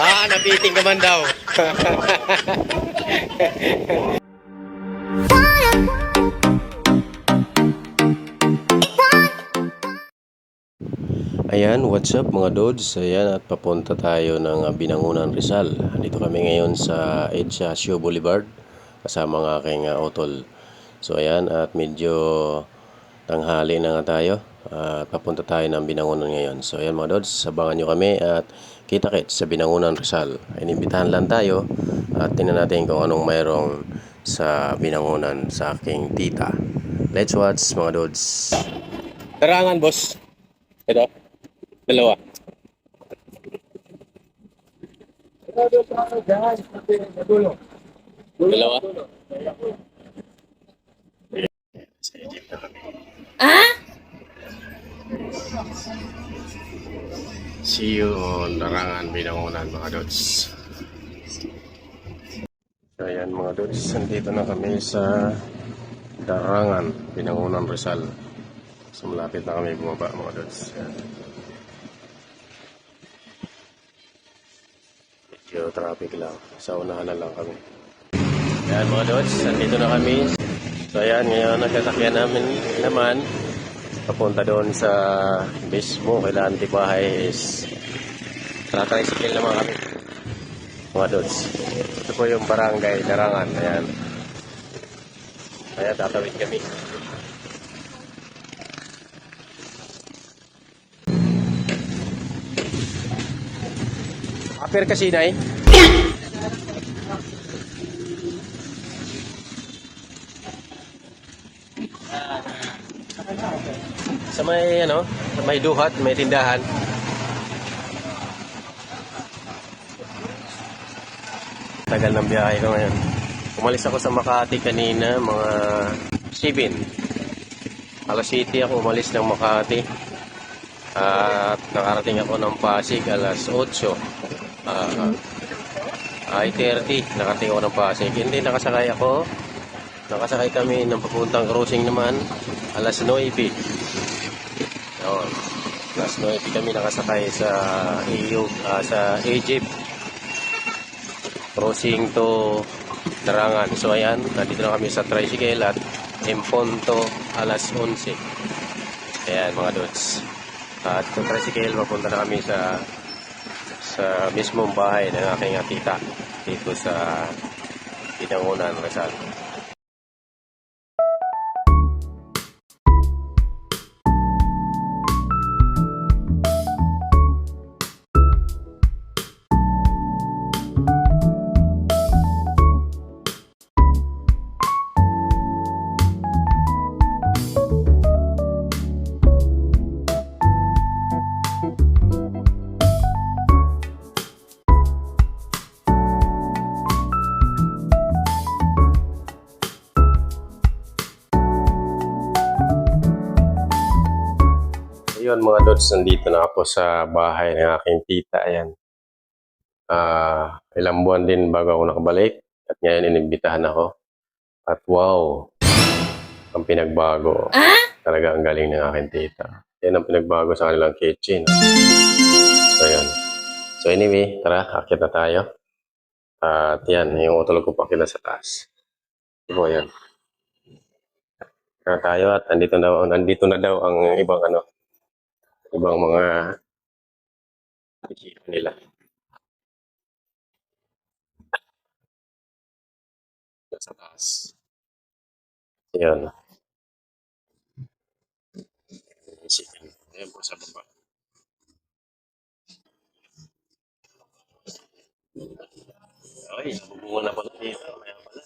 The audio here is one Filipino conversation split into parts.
Napiting naman daw. Ayan, what's up mga Dods? Ayan, at papunta tayo ng Binangonan, Rizal. Dito kami ngayon sa Edsacio Boulevard kasama ng aking utol. So ayan, at medyo tanghali na nga tayo. At papunta tayo ng Binangonan ngayon. So ayan mga Dods, sabangan nyo kami at kita-kits sa Binangonan, Rizal. Inimbitahan lang tayo at tingnan natin kung anong mayroong sa Binangonan sa aking tita. Let's watch mga Dods. Tarangan, boss. Ito. Dalawa. Dalawa. See you on Larangan, Binangonan mga Dods. So ayan mga Dods, nandito na kami sa Larangan, Binangonan, Rizal. So malapit na kami bumaba mga Dods. Ayan. Medyo traffic lang. Sa unahan na lang kami. Ayan mga Dods, nandito na kami. So ayan, ngayon nagkasakyan namin naman. Papunta doon sa mismo kailan antibahay is tricycle naman kami. Mga Dods. Ito po yung barangay Larangan. Ayan. Kaya tatawid kami. Aper kasi na eh. Sa may ano, sa may duhat, may tindahan. Tagal ng biyahe ko ngayon. Umalis ako sa Makati kanina, mga 7. Alas 7 ako umalis ng Makati. At nakarating ako ng Pasig alas 8. Ay 30, nakarating ako ng Pasig. Hindi nakasakay ako. Nakasakay kami ng papuntang crossing naman alas 9. Alas 9 kami nakasakay sa EU, sa Egypt. Crossing to Larangan. So ayan, nandito na kami sa tricycle at Emponto alas 11. Ayan mga Dods. At sa tricycle, mapunta na kami sa mismong bahay ng aking tita dito sa Binangonan, Rizal. Ayun mga Dods, nandito na ako sa bahay ng aking tita. Ayan. Ilang buwan din bago ako nakabalik. At ngayon inimbitahan ako. At wow, ang pinagbago. Talaga ang galing ng aking tita. Yan ang pinagbago sa kanilang kitchen. So ayan. So anyway, tara, akit na tayo. At yan, yung utol ko pa kila sa taas. Diba yan. Tara tayo at nandito na daw ang ibang mga bisita nila. Sa taas. Ayan. Ayan po sa baba. Ay, bubungan na pala dito. Maya pala.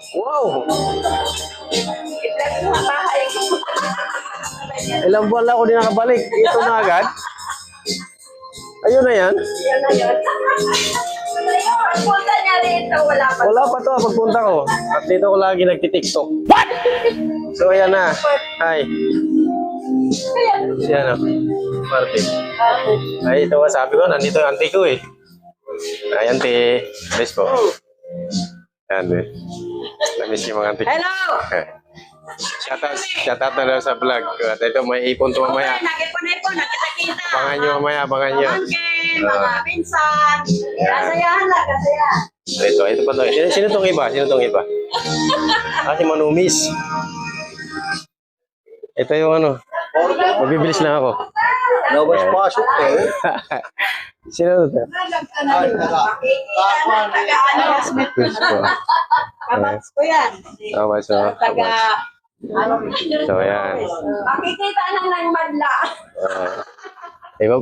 Wow! Ilang buwan lang ako din nakabalik. Ito na agad. Ayun na yan. Yan na yun. Pagpunta niya rito, wala pa. Wala pa to pagpunta ko. At dito ko lagi nagtitiktok. What? So ayan na. Hi. Si ano? Martin. Ay, ito sabi ko, nandito yung auntie ko eh. Ay, auntie. Bless po. Ayan eh. Namiss yung mga auntie. Hello! Shoutout na lang sa vlog. At ito, may ipon to mamaya. Nag-ipon-ipon, nakita-kita. Abangan nyo mamaya, abangan nyo. Pamangkin, mga pinsan. Kasayahan lang, kasayahan. Ito pa to. Sino tong iba? Sino tong iba? Si Manumis. Ito yung ano. Magbibilis lang ako. Labas pasok eh. Sino to? Kabats ko yan. Tama so. So, ayan. Makikita na ng madla.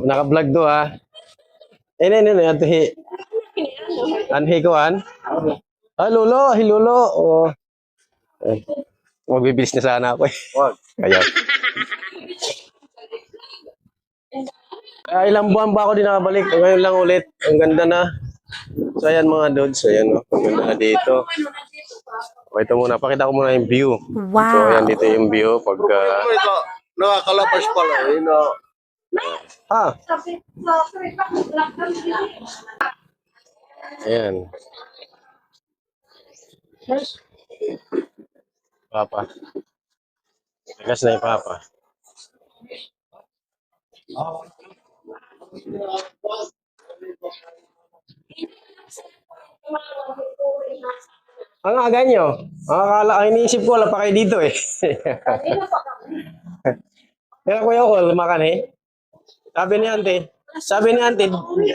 Naka-vlog to ha. Anhi ko an. Lolo, hilolo. Oh. Magbibilis na sana ako eh. Kaya. Ilang buwan ba ako din nakabalik? Ngayon lang ulit. Ang ganda na. So ayan mga dudes. Ayan o. Ang ganda na dito. Okay, ito muna. Pakita ko muna yung view. Wow. So ayan dito yung view. Pagka... Nakakalabas pala eh. Ayan. Papa. Lagas na yung papa. Ang aga nyo. Ang iniisip ko, wala pa kayo dito eh. Kaya kuya ko, lumakan eh. Sabi ni ante,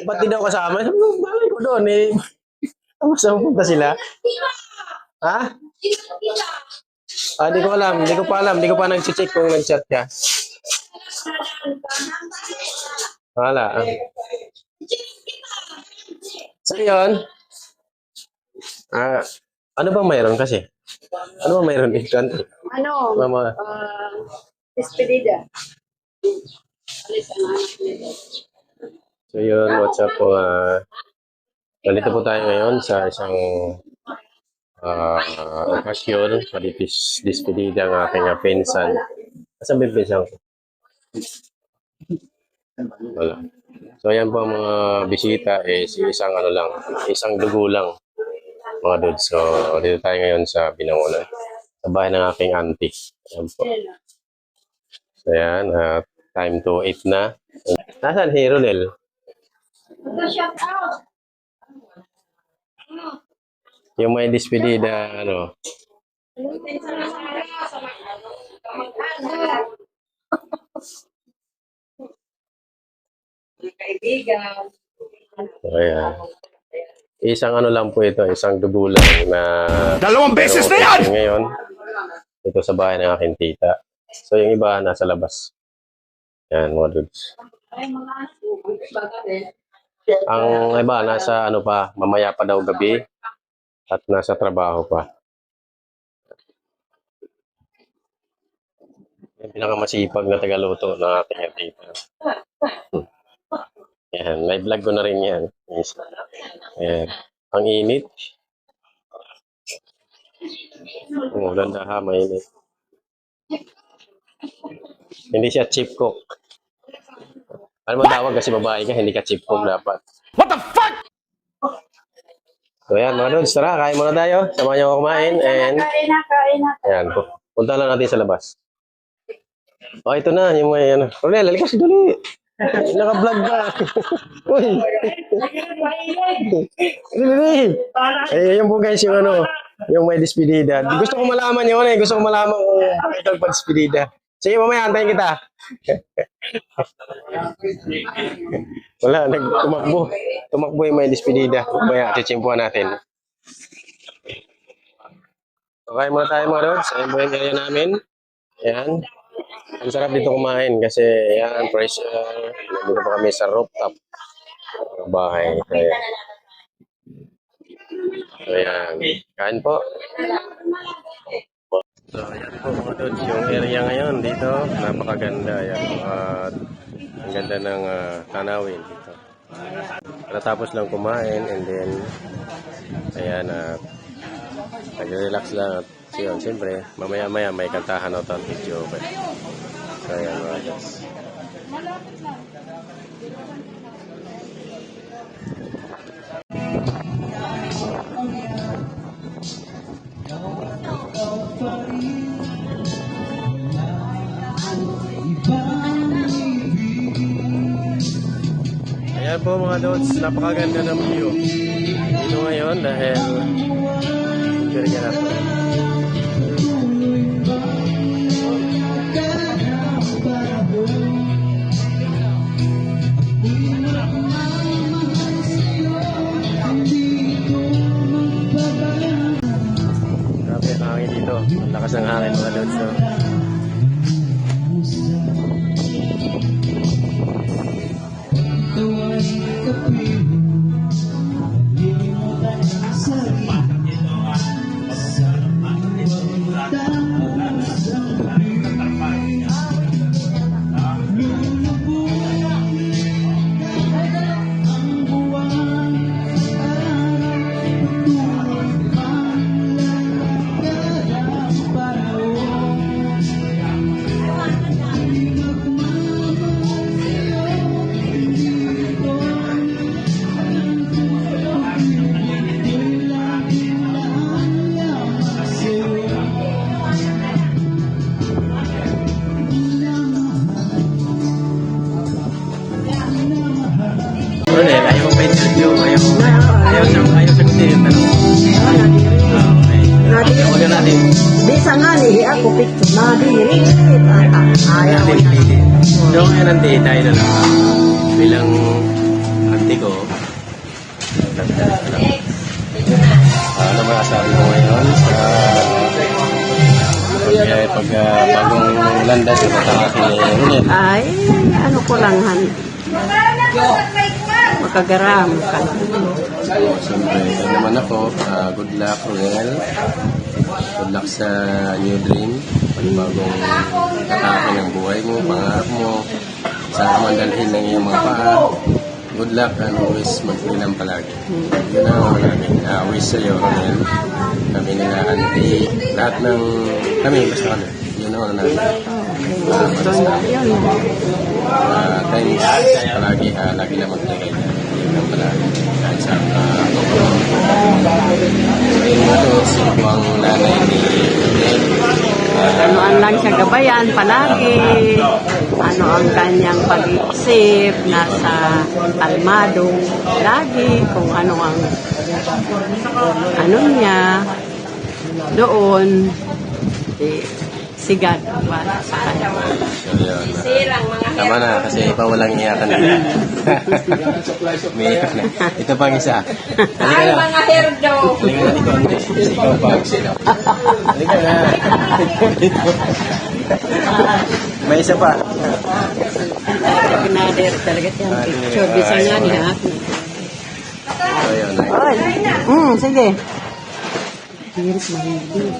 ba't di daw kasama? Sabi ko, balay ko doon eh. Saan punta sila? Ha? Di ko alam. Di ko pa alam. Di ko pa nag-check kung nag-chat ka. Wala. So yun. Ano bang mayroon kasi? Ano bang mayroon dito? Ano? Mama. Despedida. So yun, what's up po? Nandito po tayo ngayon sa isang okasyon. Despedida ng aking pinsan. Asan ba yung pinsan ko? Wala. So ayan po ang mga bisita is isang ano lang, isang dugo lang mga dudes. So dito tayo ngayon sa Binangonan, sa bahay ng aking auntie. Ayan po. So ayan, time to eat na. Nasaan si Ronel? Shout out. Yung may despedida, ano? Kaibigan. So ayan. Isang ano lang po ito, isang dugo lang na... Dalawang beses na yan! Ngayon, ito sa bahay ng aking tita. So yung iba nasa labas. Yan, mga dudes. Ang iba nasa ano pa, mamaya pa daw gabi at nasa trabaho pa. Yung pinakamasipag na tagaluto ng aking tita. Yan, may vlog ko na rin yan. Yan. Ang init. Ganda ha, mainit. Hindi siya chip cook. Ano mo tawag kasi babae ka, hindi ka chip cook dapat. What the fuck? So yan mga dudes, tara, kain muna tayo. Samahan niyo ako kumain and Kain na. ayan, punta lang natin sa labas. Oh, ito na, yung may ano. Ronel, halika si Duli. Naka-vlog ka. Uy. Duli. Yung po guys, yung ano, yung may despedida. Gusto ko malaman yun eh. Gusto ko malaman kung ikaw pa despedida. Sige, mamaya, antayin kita. Wala, tumakbo. Tumakbo yung may despedida. Mamaya, chichimpuan natin. Okay, muna tayo mga rods. Ayan po yung area namin. Ayan. Ang sarap dito kumain kasi yan, fresh air. Nandito pa kami sa rooftop ng bahay. Ayan. So, ayan. Kain po. So, ayan po mga dudes. Yung area ngayon dito, napakaganda. Ayan. At ang ganda ng tanawin dito. Natapos lang kumain and then ayan, nag-relax lang at yun, siyempre, mamaya-maya may kantahan o video. So, ayan mga guys. Ayan po mga lods, napakaganda ng view. Dito ngayon dahil bigyan natin. Grabe ang hangin dito. Ang lakas ng hangin mga lods. No? Ano eh, ayaw pa interview, ayaw sagutin yung tanong. Okay. Huwag natin. Di sa nga ni ako picture na diri. Ayaw Natin na. pili. So ngayon nanti, tayo na lang. Bilang auntie ko. Ano masasabi mo ngayon sa pag bagong landas yung matakakin ni Runel? Ay, ano ko lang han. Makagaram ka. Siyempre, ito naman ako. Good luck, Runel. Good luck sa new dream. Panibagong atake ng buhay mo, pangarap mo. Saan ka man dalhin ng iyong mga paa. Good luck and always mag-inam palagi. Yun ang namin. Wish sa'yo, Runel. Kami nila, auntie. Lahat ng kami, basta kami. Yun ang namin. Thanks. Palagi, lagi na mag-inam. Yun ang palagi. Kahit sa sino ang nanay ni Runel. Anoan lang siya gabayan palagi. Ano ang kanyang pag-iisip, nasa kalmado lagi kung ano ang ano niya doon. Sigad para sa kanya. Tama na, kasi ikaw walang iyakan na. May iyak na. Ito pang isa. Halika na. Mga herdo! Halika na, ikaw hindi. Ikaw pag sila. Halika na. May isa pa. Pinader talaga siyang picture. Bisa nga niya. So, yun. Oy! Sige. Hirit mahindi.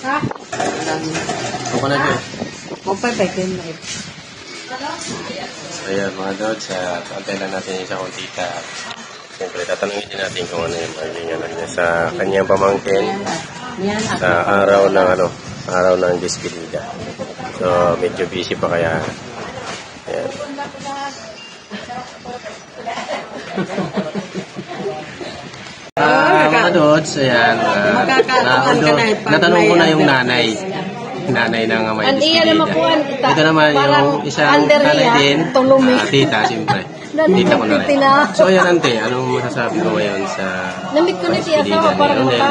Ito ko na dyan. Magpapakin na ito. So, ayan, mga dods. Antay lang natin yung isa kong tita. Siyempre, tatanungin din natin kung ano yung magiging ano niya sa kanyang pamangkin sa araw ng despedida. So, medyo busy pa kaya. Ayan. Mga dods, ayan. Natanong ko na yung nanay. Nanay ng may despedida. Ito naman yung isang nanay din. Tita, siyempre. Tita ko na rin. So, ayan, ante, anong masasabi ko ngayon sa despedida ni Runel?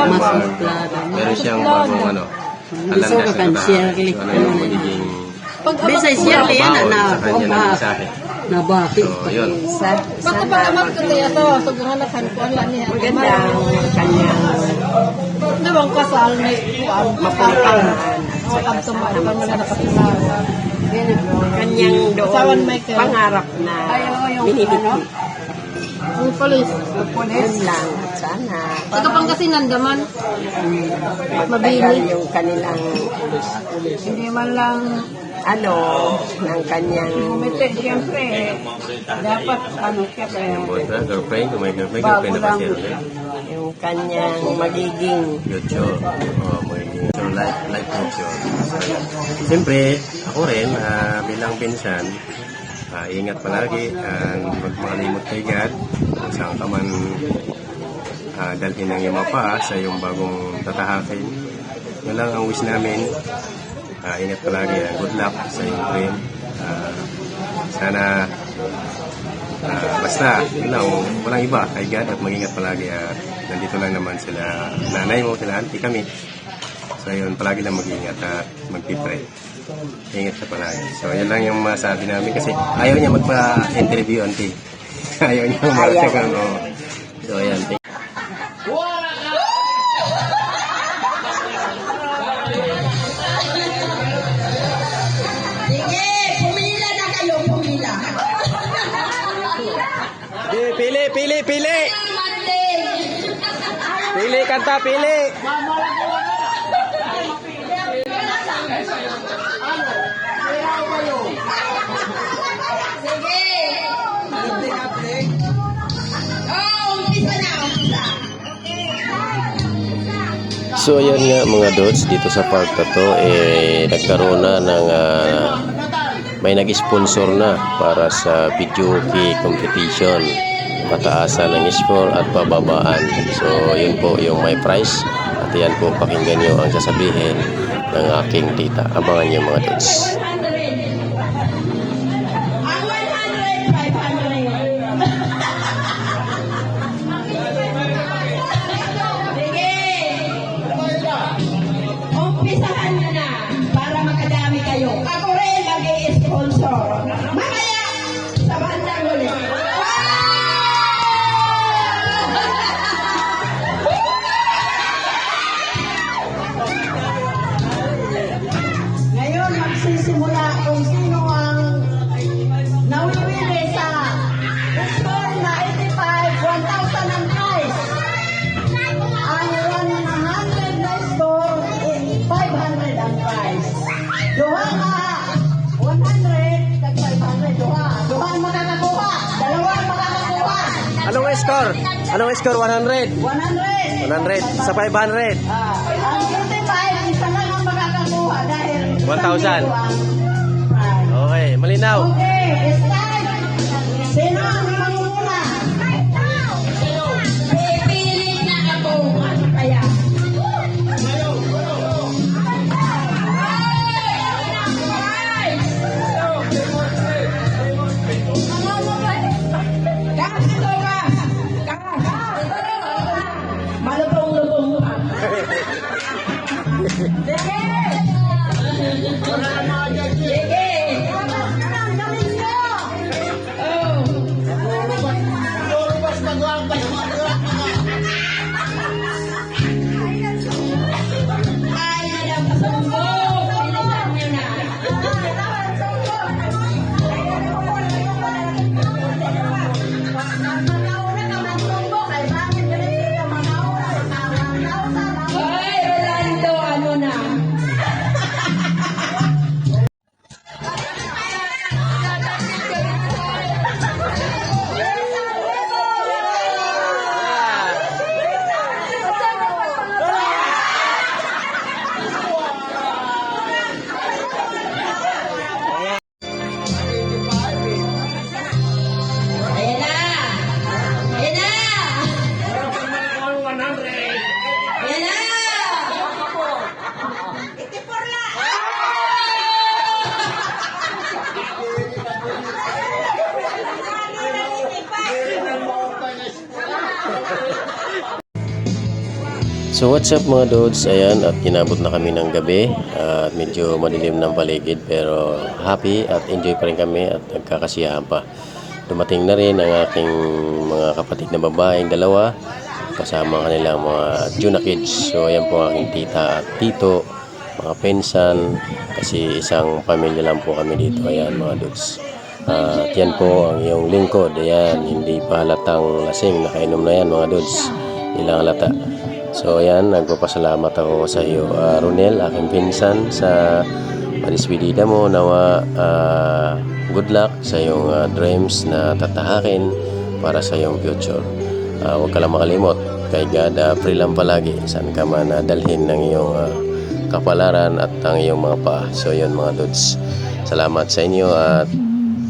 Meron siyang bagong alandas na katahan. So, ano yung magiging Bisa siya yan sa kanya ng mensahe. Nabati. So, yun. Pagkapalaman ko niya ito, suguhanakan ko lang niya. Maganda ang kanyang Nawang kasal na ikuan, mapangkang. makam tumaan pa mga nakapasalawa. Kanyang doon pangarap na binibigti. Ang polis. Yun lang. At sana Ito pang kasi nandaman. matagal yung kanilang Hindi man lang ng kanyang umiti. Siyempre, dapat siya kaya. Girlfriend, kung may girlfriend na ba si Runel? yung kanyang magiging Future. Magiging life future. So, yun. Siyempre, ako rin, bilang pinsan, ingat palagi and magmakalimot kay God kung saan ka man dalhin ng iyong mapa sa iyong bagong tatahakin. Yun lang ang wish namin. Ingat palagi. Good luck sa iyong dream. Sana basta, yun lang, walang iba. Kay God at mag-ingat palagi. At nandito lang naman sila, nanay mo, sila auntie, kami. So yun, palagi lang mag-ingat at mag-pray. Ingat ka palagi. So yun lang yung masabi namin kasi ayaw niya magpa-interview, auntie. Ayaw niya marating ano. So ayan. Sige, pumila na kayo, pumila. Pili! Pili, kanta, pili! So ayan nga mga Dods, dito sa park na to nagkaroon na ng may nag-sponsor na para sa video key competition, pataasan ng score at pababaan. So yun po yung may prize at yan po, pakinggan nyo ang sasabihin ng aking tita. Abangan nyo mga Dods. Umpisahan nyo na para makadami kayo. Ako rin mag-i-sponsor. Mamaya sa bandang ulit. Ngayon magsisimula kung sino ang nawiwili sa score na 85, 1,000 ang prize. Ang 100 na score, 500 ang prize. Duha ka, 100, tag 500, duha. Duha ang makakakuha, dalawa ang makakakuha. Anong score? 100? 100. Sa 500? Ang 55, isa lang ang makakakuha dahil 1,000. ang prize. Okay, malinaw. Okay, start. Sino ang manguna? Pipili na ako. Ano kaya? Malutong-lutong ka. Sige! Sige! Galing nyo! Ay, alam ka sa mundo! Bilisan nyo na! Ay, Rolando, ano na? Ayan na! Ayan na! Ayan na! Itipurla! So what's up mga Dods, ayan at kinabot na kami ng gabi at medyo madilim ng paligid pero happy at enjoy pa rin kami at nagkakasiyahan pa. Dumating na rin ang aking mga kapatid na babaeng dalawa kasama kanilang mga Juna kids. So ayan po ang aking tita at tito, mga pensan kasi isang pamilya lang po kami dito. Ayan mga Dods. At yan po ang iyong lingkod. Ayan, hindi pa halatang lasing, nakainom na yan mga Dods. Ilang halata. So ayan, nagpapasalamat ako sa iyo Ronel, aking pinsan, sa paliswidida mo. Nawa good luck sa iyong dreams na tatahakin para sa iyong future. Huwag ka lang makalimot kay God, free lang palagi saan ka man dalhin ng iyong kapalaran at ang iyong mga paa. So yun mga Dods, salamat sa inyo at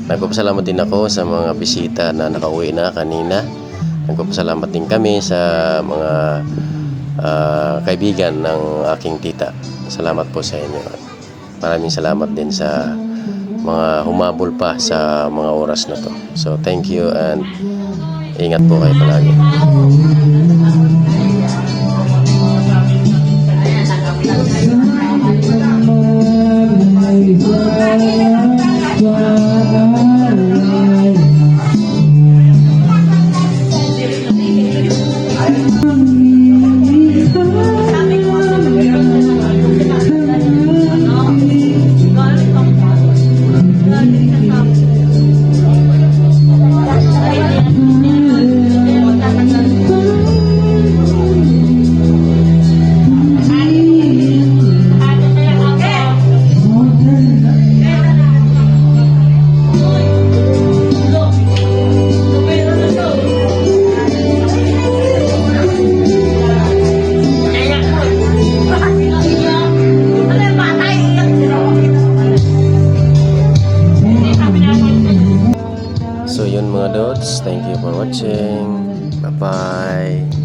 nagpapasalamat din ako sa mga bisita na nakauwi na kanina. Nagpapasalamat din kami sa mga kaibigan ng aking tita. Salamat po sa inyo. Maraming salamat din sa mga humabol pa sa mga oras na to. So thank you and ingat po kayo palagi. So yun mga Dods, thank you for watching. Bye-bye.